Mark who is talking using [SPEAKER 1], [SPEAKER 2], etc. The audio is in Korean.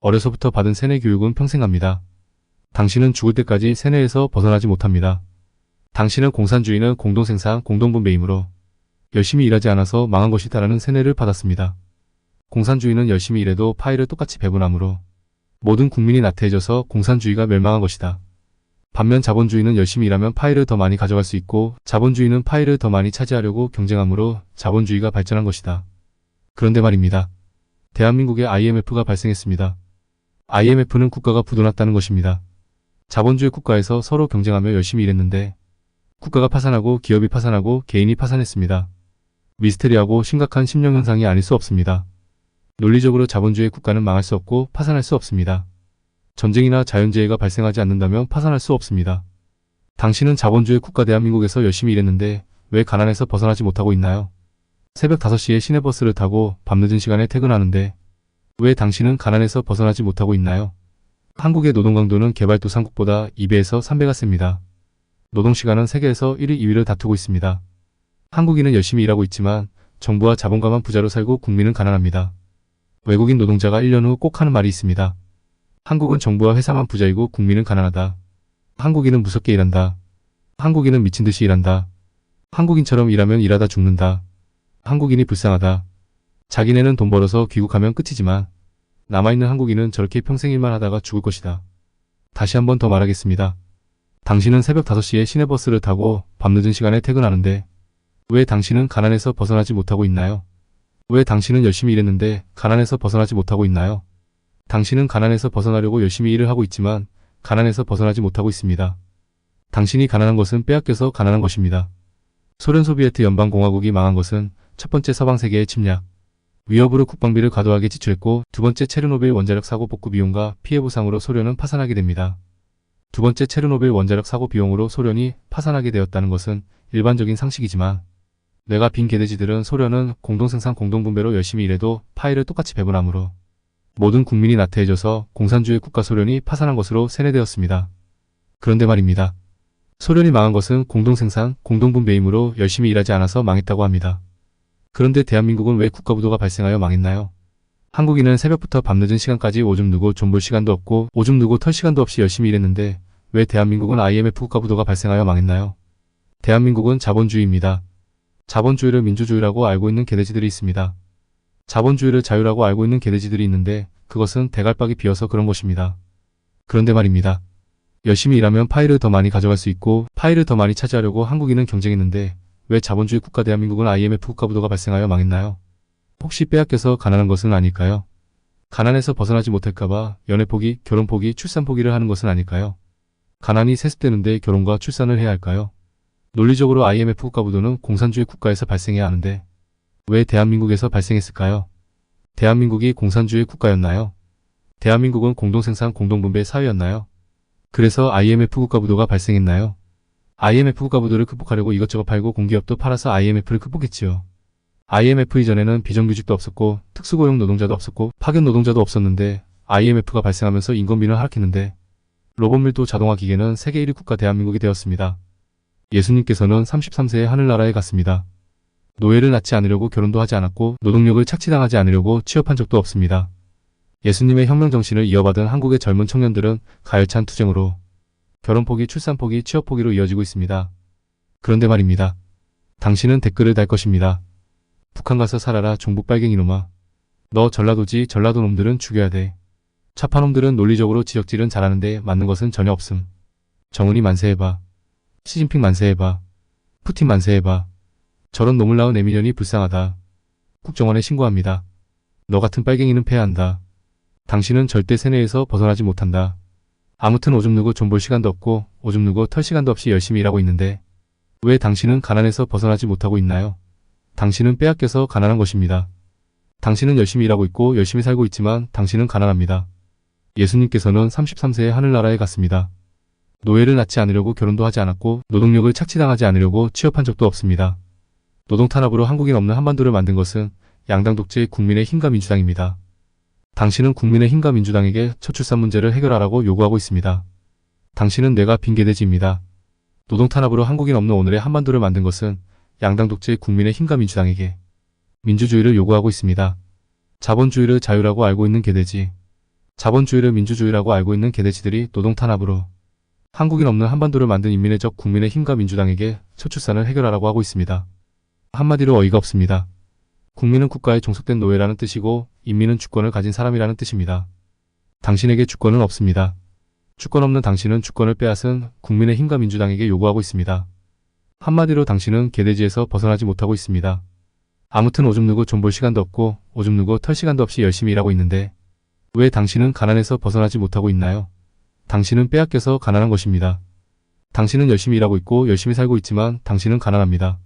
[SPEAKER 1] 어려서부터 받은 세뇌 교육은 평생 갑니다. 당신은 죽을 때까지 세뇌에서 벗어나지 못합니다. 당신은 공산주의는 공동생산, 공동분배이므로 열심히 일하지 않아서 망한 것이다라는 세뇌를 받았습니다. 공산주의는 열심히 일해도 파이를 똑같이 배분하므로 모든 국민이 나태해져서 공산주의가 멸망한 것이다. 반면 자본주의는 열심히 일하면 파이를 더 많이 가져갈 수 있고 자본주의는 파이를 더 많이 차지하려고 경쟁하므로 자본주의가 발전한 것이다. 그런데 말입니다. 대한민국에 IMF가 발생했습니다. IMF는 국가가 부도났다는 것입니다. 자본주의 국가에서 서로 경쟁하며 열심히 일했는데 국가가 파산하고 기업이 파산하고 개인이 파산했습니다. 미스테리하고 심각한 심령현상이 아닐 수 없습니다. 논리적으로 자본주의 국가는 망할 수 없고 파산할 수 없습니다. 전쟁이나 자연재해가 발생하지 않는다면 파산할 수 없습니다. 당신은 자본주의 국가 대한민국에서 열심히 일했는데 왜 가난에서 벗어나지 못하고 있나요? 새벽 5시에 시내버스를 타고 밤늦은 시간에 퇴근하는데 왜 당신은 가난에서 벗어나지 못하고 있나요? 한국의 노동 강도는 개발도상국보다 2배에서 3배가 셉니다. 노동시간은 세계에서 1위, 2위를 다투고 있습니다. 한국인은 열심히 일하고 있지만 정부와 자본가만 부자로 살고 국민은 가난합니다. 외국인 노동자가 1년 후 꼭 하는 말이 있습니다. 한국은 정부와 회사만 부자이고 국민은 가난하다. 한국인은 무섭게 일한다. 한국인은 미친 듯이 일한다. 한국인처럼 일하면 일하다 죽는다. 한국인이 불쌍하다. 자기네는 돈 벌어서 귀국하면 끝이지만 남아있는 한국인은 저렇게 평생 일만 하다가 죽을 것이다. 다시 한 번 더 말하겠습니다. 당신은 새벽 5시에 시내버스를 타고 밤늦은 시간에 퇴근하는데 왜 당신은 가난에서 벗어나지 못하고 있나요? 왜 당신은 열심히 일했는데 가난에서 벗어나지 못하고 있나요? 당신은 가난에서 벗어나려고 열심히 일을 하고 있지만 가난에서 벗어나지 못하고 있습니다. 당신이 가난한 것은 빼앗겨서 가난한 것입니다. 소련 소비에트 연방공화국이 망한 것은 첫 번째 서방세계의 침략, 위협으로 국방비를 과도하게 지출했고 두 번째 체르노빌 원자력 사고 복구 비용과 피해 보상으로 소련은 파산하게 됩니다. 두 번째 체르노빌 원자력 사고 비용으로 소련이 파산하게 되었다는 것은 일반적인 상식이지만 뇌가 빈 개돼지들은 소련은 공동생산 공동분배로 열심히 일해도 파이를 똑같이 배분하므로 모든 국민이 나태해져서 공산주의 국가 소련이 파산한 것으로 세뇌되었습니다. 그런데 말입니다. 소련이 망한 것은 공동생산, 공동분배이므로 열심히 일하지 않아서 망했다고 합니다. 그런데 대한민국은 왜 국가부도가 발생하여 망했나요? 한국인은 새벽부터 밤늦은 시간까지 오줌 누고 좀 볼 시간도 없고 오줌 누고 털 시간도 없이 열심히 일했는데 왜 대한민국은 IMF 국가부도가 발생하여 망했나요? 대한민국은 자본주의입니다. 자본주의를 민주주의라고 알고 있는 개돼지들이 있습니다. 자본주의를 자유라고 알고 있는 개돼지들이 있는데 그것은 대갈박이 비어서 그런 것입니다. 그런데 말입니다. 열심히 일하면 파이를 더 많이 가져갈 수 있고 파이를 더 많이 차지하려고 한국인은 경쟁했는데 왜 자본주의 국가 대한민국은 IMF 국가부도가 발생하여 망했나요? 혹시 빼앗겨서 가난한 것은 아닐까요? 가난에서 벗어나지 못할까봐 연애 포기, 결혼 포기, 출산 포기를 하는 것은 아닐까요? 가난이 세습되는데 결혼과 출산을 해야 할까요? 논리적으로 IMF 국가부도는 공산주의 국가에서 발생해야 하는데 왜 대한민국에서 발생했을까요? 대한민국이 공산주의 국가였나요? 대한민국은 공동생산 공동분배 사회였나요? 그래서 IMF 국가부도가 발생했나요? IMF 국가부도를 극복하려고 이것저것 팔고 공기업도 팔아서 IMF를 극복했지요. IMF 이전에는 비정규직도 없었고 특수고용 노동자도 없었고 파견 노동자도 없었는데 IMF가 발생하면서 인건비는 하락했는데 로봇밀도 자동화 기계는 세계 1위 국가 대한민국이 되었습니다. 예수님께서는 33세에 하늘나라에 갔습니다. 노예를 낳지 않으려고 결혼도 하지 않았고 노동력을 착취당하지 않으려고 취업한 적도 없습니다. 예수님의 혁명 정신을 이어받은 한국의 젊은 청년들은 가열찬 투쟁으로 결혼 포기, 출산 포기, 취업 포기로 이어지고 있습니다. 그런데 말입니다. 당신은 댓글을 달 것입니다. 북한 가서 살아라 종북 빨갱이놈아. 너 전라도지 전라도 놈들은 죽여야 돼. 차파놈들은 논리적으로 지적질은 잘하는데 맞는 것은 전혀 없음. 정은이 만세해봐. 시진핑 만세해봐. 푸틴 만세해봐. 저런 놈을 낳은 애미련이 불쌍하다. 국정원에 신고합니다. 너 같은 빨갱이는 패야한다. 당신은 절대 세뇌에서 벗어나지 못한다. 아무튼 오줌 누고 좀 볼 시간도 없고 오줌 누고 털 시간도 없이 열심히 일하고 있는데 왜 당신은 가난에서 벗어나지 못하고 있나요? 당신은 빼앗겨서 가난한 것입니다. 당신은 열심히 일하고 있고 열심히 살고 있지만 당신은 가난합니다. 예수님께서는 33세에 하늘나라에 갔습니다. 노예를 낳지 않으려고 결혼도 하지 않았고 노동력을 착취당하지 않으려고 취업한 적도 없습니다. 노동 탄압으로 한국인 없는 한반도를 만든 것은 양당 독재 국민의 힘과 민주당입니다. 당신은 국민의 힘과 민주당에게 저출산 문제를 해결하라고 요구하고 있습니다. 당신은 뇌가 빈 개돼지입니다. 노동 탄압으로 한국인 없는 오늘의 한반도를 만든 것은 양당 독재 국민의 힘과 민주당에게 민주주의를 요구하고 있습니다. 자본주의를 자유라고 알고 있는 개돼지. 자본주의를 민주주의라고 알고 있는 개돼지들이 노동 탄압으로 한국인 없는 한반도를 만든 인민의 적 국민의힘과 민주당에게 저출산을 해결하라고 하고 있습니다. 한마디로 어이가 없습니다. 국민은 국가에 종속된 노예라는 뜻이고 인민은 주권을 가진 사람이라는 뜻입니다. 당신에게 주권은 없습니다. 주권 없는 당신은 주권을 빼앗은 국민의힘과 민주당에게 요구하고 있습니다. 한마디로 당신은 개돼지에서 벗어나지 못하고 있습니다. 아무튼 오줌 누고 좀 볼 시간도 없고 오줌 누고 털 시간도 없이 열심히 일하고 있는데 왜 당신은 가난에서 벗어나지 못하고 있나요? 당신은 빼앗겨서 가난한 것입니다. 당신은 열심히 일하고 있고 열심히 살고 있지만 당신은 가난합니다.